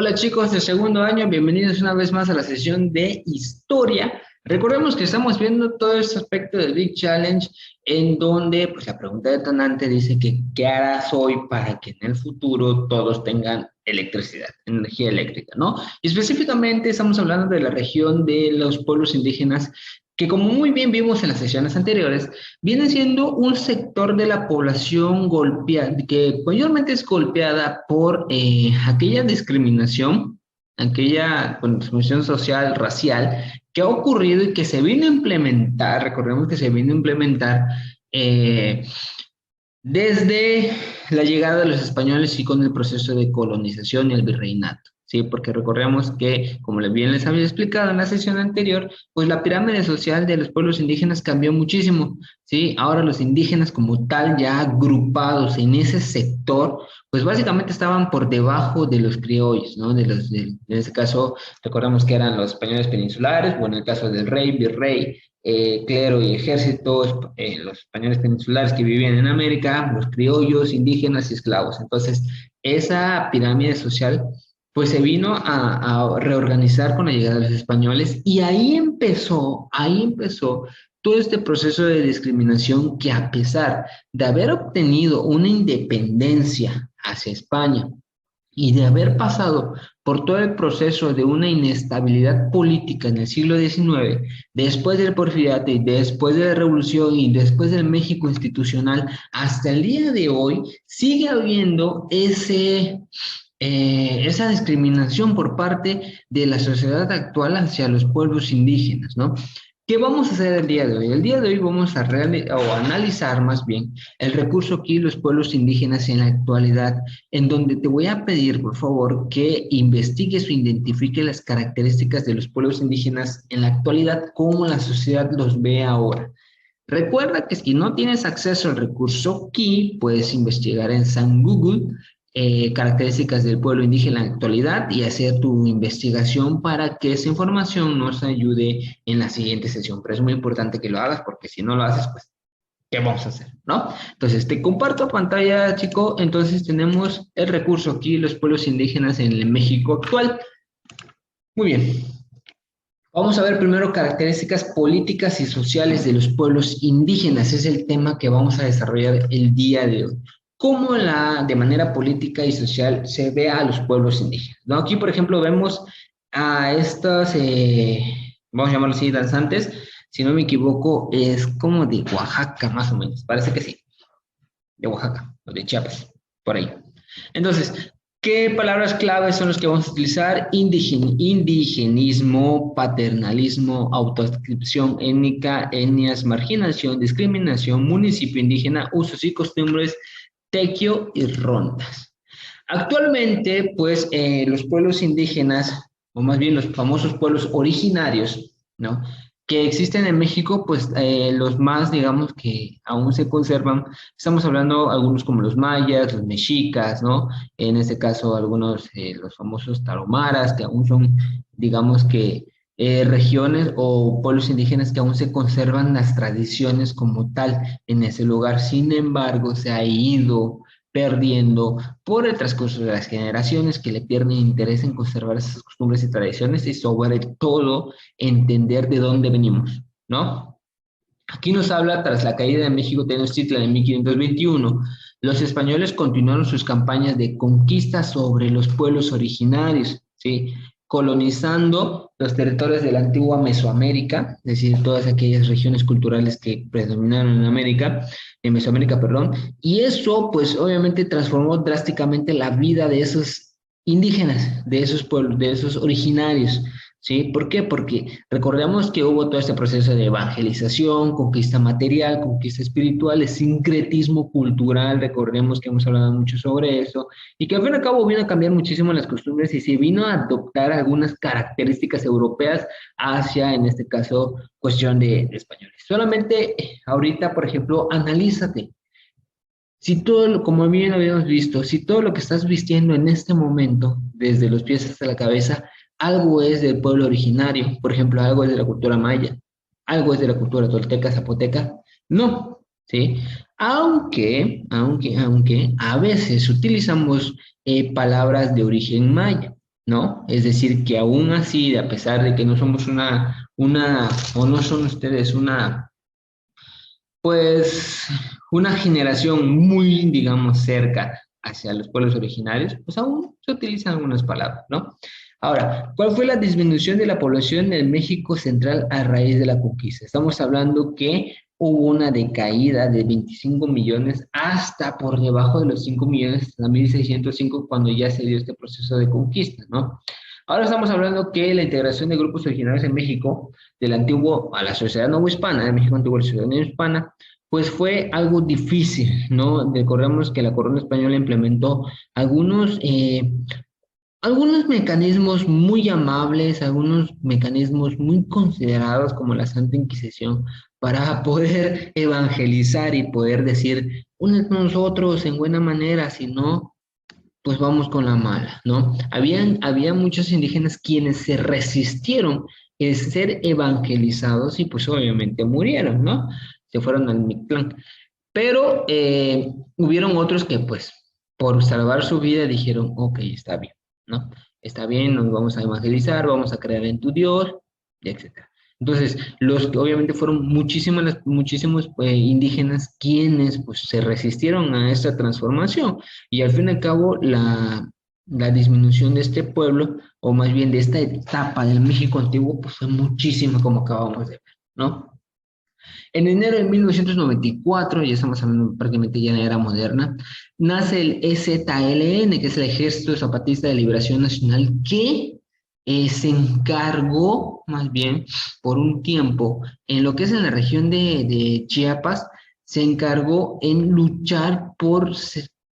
Hola chicos de segundo año, bienvenidos una vez más a la sesión de historia. Recordemos que estamos viendo todo este aspecto del Big Challenge en donde pues la pregunta detonante dice que ¿qué harás hoy para que en el futuro todos tengan electricidad, energía eléctrica, ¿no? Y específicamente estamos hablando de la región de los pueblos indígenas que como muy bien vimos en las sesiones anteriores, viene siendo un sector de la población golpeada, que mayormente es golpeada por aquella discriminación, aquella discriminación social, racial, que ha ocurrido y que se vino a implementar, recordemos que se vino a implementar eh, desde la llegada de los españoles y con el proceso de colonización y el virreinato, ¿sí? Porque recordemos que, como bien les había explicado en la sesión anterior, pues la pirámide social de los pueblos indígenas cambió muchísimo, ¿sí? Ahora los indígenas como tal, ya agrupados en ese sector, pues básicamente estaban por debajo de los criollos, ¿no? En ese caso, recordemos que eran los españoles peninsulares, o en el caso del rey, virrey, clero y ejército, los españoles peninsulares que vivían en América, los criollos, indígenas y esclavos. Entonces, esa pirámide social, pues se vino a reorganizar con la llegada de los españoles y ahí empezó todo este proceso de discriminación que a pesar de haber obtenido una independencia hacia España, y de haber pasado por todo el proceso de una inestabilidad política en el siglo XIX, después del Porfiriato y después de la Revolución y después del México institucional, hasta el día de hoy sigue habiendo esa discriminación por parte de la sociedad actual hacia los pueblos indígenas, ¿no? ¿Qué vamos a hacer el día de hoy? El día de hoy vamos a analizar más bien el recurso aquí los pueblos indígenas en la actualidad, en donde te voy a pedir, por favor, que investigues o identifique las características de los pueblos indígenas en la actualidad, cómo la sociedad los ve ahora. Recuerda que si no tienes acceso al recurso aquí, puedes investigar en San Google características del pueblo indígena en la actualidad y hacer tu investigación para que esa información nos ayude en la siguiente sesión. Pero es muy importante que lo hagas porque si no lo haces, pues ¿qué vamos a hacer? ¿No? Entonces, te comparto pantalla, chico. Entonces, tenemos el recurso aquí, los pueblos indígenas en el México actual. Muy bien. Vamos a ver primero características políticas y sociales de los pueblos indígenas. Es el tema que vamos a desarrollar el día de hoy. ¿Cómo de manera política y social se ve a los pueblos indígenas? ¿No? Aquí, por ejemplo, vemos a estos, vamos a llamarlos así, danzantes. Si no me equivoco, es como de Oaxaca, más o menos. Parece que sí, de Oaxaca, o de Chiapas, por ahí. Entonces, ¿qué palabras claves son las que vamos a utilizar? Indigenismo, paternalismo, autoadscripción étnica, etnias, marginación, discriminación, municipio indígena, usos y costumbres, tequio y rondas. Actualmente, pues, los pueblos indígenas, o más bien los famosos pueblos originarios, ¿no? Que existen en México, pues los más, digamos, que aún se conservan, estamos hablando algunos como los mayas, los mexicas, ¿no? En este caso, algunos, los famosos taromaras, que aún son, digamos que, regiones o pueblos indígenas que aún se conservan las tradiciones como tal en ese lugar. Sin embargo, se ha ido perdiendo por el transcurso de las generaciones que le pierden interés en conservar esas costumbres y tradiciones y sobre todo entender de dónde venimos, ¿no? Aquí nos habla, tras la caída de México Tenochtitlan en 1521, los españoles continuaron sus campañas de conquista sobre los pueblos originarios, ¿sí? Colonizando los territorios de la antigua Mesoamérica, es decir, todas aquellas regiones culturales que predominaron en América, en Mesoamérica, perdón, y eso, pues, obviamente transformó drásticamente la vida de esos indígenas, de esos pueblos, de esos originarios. ¿Sí? ¿Por qué? Porque recordemos que hubo todo este proceso de evangelización, conquista material, conquista espiritual, el sincretismo cultural, recordemos que hemos hablado mucho sobre eso, y que al fin y al cabo vino a cambiar muchísimo las costumbres y se vino a adoptar algunas características europeas hacia, en este caso, cuestión de españoles. Solamente ahorita, por ejemplo, analízate. Si todo, como bien habíamos visto, si todo lo que estás vistiendo en este momento, desde los pies hasta la cabeza, algo es del pueblo originario, por ejemplo, algo es de la cultura maya, algo es de la cultura tolteca, zapoteca, no, ¿sí? Aunque a veces utilizamos palabras de origen maya, ¿no? Es decir, que aún así, a pesar de que no somos o no son ustedes pues, una generación muy, digamos, cerca hacia los pueblos originarios, pues aún se utilizan algunas palabras, ¿no? Ahora, ¿cuál fue la disminución de la población en México central a raíz de la conquista? Estamos hablando que hubo una decaída de 25 millones hasta por debajo de los 5 millones, hasta 1605, cuando ya se dio este proceso de conquista, ¿no? Ahora estamos hablando que la integración de grupos originarios en México, del antiguo a la sociedad novohispana, de México antiguo a la sociedad novohispana, pues fue algo difícil, ¿no? Recordemos que la corona española implementó algunos, eh, algunos mecanismos muy amables, algunos mecanismos muy considerados como la Santa Inquisición para poder evangelizar y poder decir, únete a nosotros en buena manera, si no, pues vamos con la mala, ¿no? Había muchos indígenas quienes se resistieron a ser evangelizados y pues obviamente murieron, ¿no? Se fueron al Mictlán. Pero hubieron otros que pues por salvar su vida dijeron, ok, está bien, ¿no? Está bien, nos vamos a evangelizar, vamos a creer en tu Dios, etcétera. Entonces, los que obviamente fueron muchísimos indígenas quienes pues se resistieron a esta transformación y al fin y al cabo la disminución de este pueblo, o más bien de esta etapa del México antiguo, pues fue muchísima como acabamos de ver, ¿no? En enero de 1994, ya estamos hablando prácticamente ya de la era moderna, nace el EZLN, que es el Ejército Zapatista de Liberación Nacional, que se encargó, más bien, por un tiempo, en lo que es en la región de Chiapas, se encargó en luchar por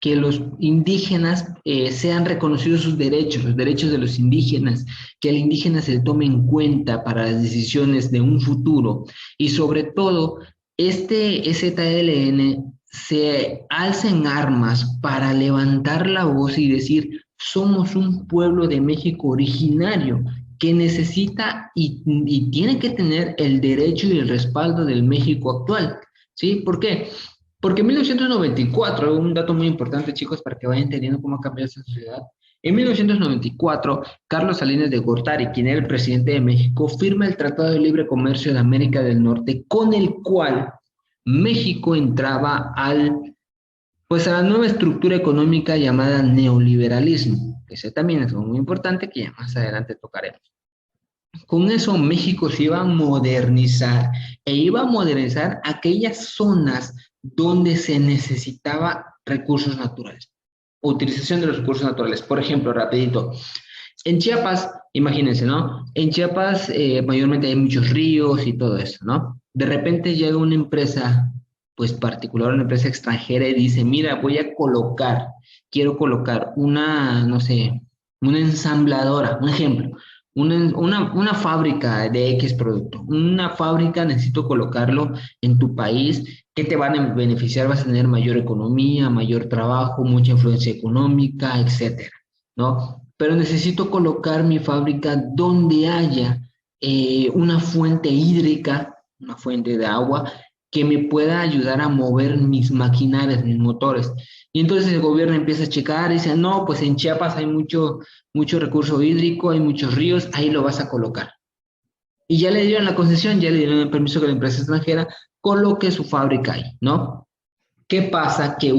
que los indígenas sean reconocidos sus derechos, los derechos de los indígenas, que el indígena se le tome en cuenta para las decisiones de un futuro y sobre todo, este EZLN se alza en armas para levantar la voz y decir, somos un pueblo de México originario que necesita y tiene que tener el derecho y el respaldo del México actual. ¿Sí? ¿Por qué? Porque en 1994, un dato muy importante, chicos, para que vayan entendiendo cómo ha cambiado esta sociedad. En 1994, Carlos Salinas de Gortari, quien era el presidente de México, firma el Tratado de Libre Comercio de América del Norte, con el cual México entraba pues a la nueva estructura económica llamada neoliberalismo, que ese también es muy importante, que ya más adelante tocaremos. Con eso México se iba a modernizar e iba a modernizar aquellas zonas donde se necesitaba recursos naturales, utilización de los recursos naturales. Por ejemplo, rapidito, en Chiapas, imagínense, ¿no? En Chiapas mayormente hay muchos ríos y todo eso, ¿no? De repente llega una empresa, pues particular, una empresa extranjera y dice, mira, quiero colocar una, no sé, una ensambladora, un ejemplo, una fábrica de X producto, una fábrica necesito colocarlo en tu país, ¿qué te van a beneficiar? Vas a tener mayor economía, mayor trabajo, mucha influencia económica, etcétera, ¿no? Pero necesito colocar mi fábrica donde haya una fuente hídrica, una fuente de agua, que me pueda ayudar a mover mis maquinarias, mis motores. Y entonces el gobierno empieza a checar y dice, no, pues en Chiapas hay mucho recurso hídrico, hay muchos ríos, ahí lo vas a colocar. Y ya le dieron la concesión, ya le dieron el permiso que la empresa extranjera coloque su fábrica ahí, ¿no? ¿Qué pasa? Que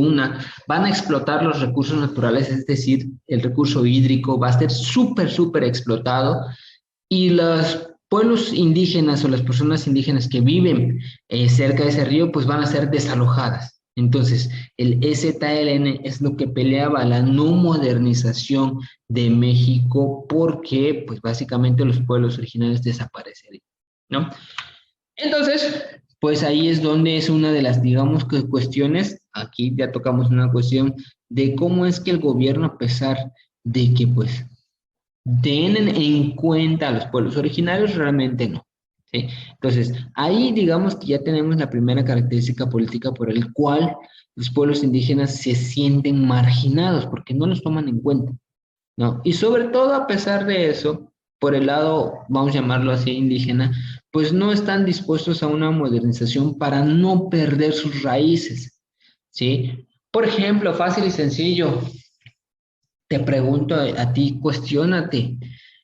van a explotar los recursos naturales, es decir, el recurso hídrico va a ser súper explotado y los pueblos indígenas o las personas indígenas que viven cerca de ese río, pues van a ser desalojadas. Entonces, el EZLN es lo que peleaba la no modernización de México porque, pues básicamente los pueblos originarios desaparecerían, ¿no? Entonces, pues ahí es donde es una de las, digamos, que cuestiones, aquí ya tocamos una cuestión de cómo es que el gobierno, a pesar de que pues tienen en cuenta a los pueblos originarios, realmente no. ¿Sí? Entonces, ahí digamos que ya tenemos la primera característica política por el cual los pueblos indígenas se sienten marginados porque no los toman en cuenta, ¿no? Y sobre todo a pesar de eso, por el lado, vamos a llamarlo así, indígena, pues no están dispuestos a una modernización para no perder sus raíces, ¿sí? Por ejemplo, fácil y sencillo, Te pregunto a ti, cuestiónate,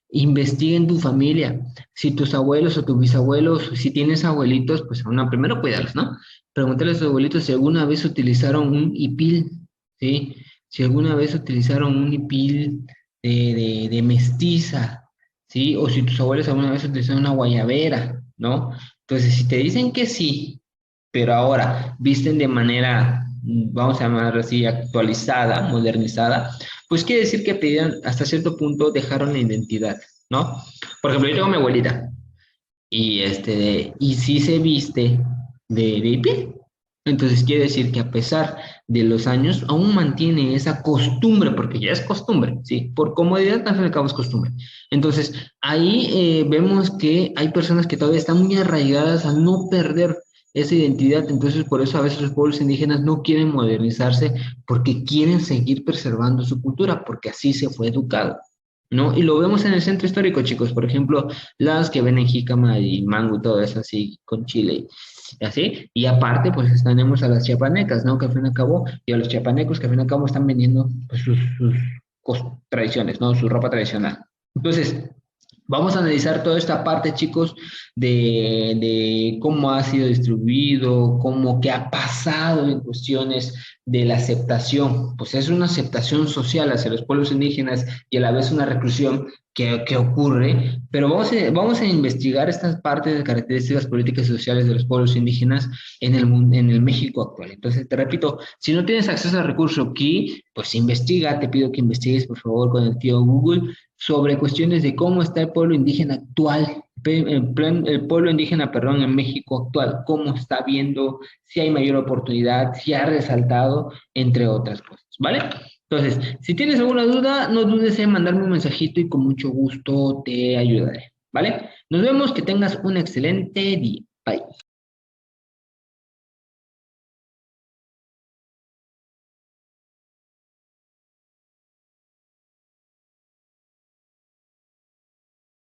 investiga en tu familia. Si tus abuelos o tus bisabuelos, si tienes abuelitos, pues bueno, primero cuídalos, ¿no? Pregúntale a tus abuelitos si alguna vez utilizaron un hipil, ¿sí? Si alguna vez utilizaron un hipil de mestiza, ¿sí? O si tus abuelos alguna vez utilizaron una guayabera, ¿no? Entonces, si te dicen que sí, pero ahora visten de manera, vamos a llamarlo así, actualizada, modernizada, pues quiere decir que pedían, hasta cierto punto dejaron la identidad, ¿no? Por ejemplo, yo tengo a mi abuelita y sí se viste de hipil. Entonces quiere decir que a pesar de los años, aún mantiene esa costumbre, porque ya es costumbre, ¿sí? Por comodidad, al fin y al cabo es costumbre. Entonces, ahí vemos que hay personas que todavía están muy arraigadas a no perder esa identidad. Entonces, por eso a veces los pueblos indígenas no quieren modernizarse porque quieren seguir preservando su cultura, porque así se fue educado, ¿no? Y lo vemos en el centro histórico, chicos. Por ejemplo, las que venden jícama y mango y todo eso así con chile y así. Y aparte, pues tenemos a las chiapanecas, ¿no? Que al fin y al cabo, y a los chiapanecos que al fin y al cabo están vendiendo pues, sus tradiciones, ¿no? Su ropa tradicional. Entonces, vamos a analizar toda esta parte, chicos, de cómo ha sido distribuido, cómo, qué ha pasado en cuestiones de la aceptación. Pues es una aceptación social hacia los pueblos indígenas y a la vez una reclusión que ocurre, pero vamos a investigar estas partes de características políticas y sociales de los pueblos indígenas en el México actual. Entonces, te repito, si no tienes acceso al recurso aquí, pues investiga, te pido que investigues, por favor, con el tío Google sobre cuestiones de cómo está el pueblo indígena actual, el pueblo indígena, perdón, en México actual, cómo está viendo, si hay mayor oportunidad, si ha resaltado, entre otras cosas, ¿vale? Entonces, si tienes alguna duda, no dudes en mandarme un mensajito y con mucho gusto te ayudaré, ¿vale? Nos vemos, que tengas un excelente día. Bye.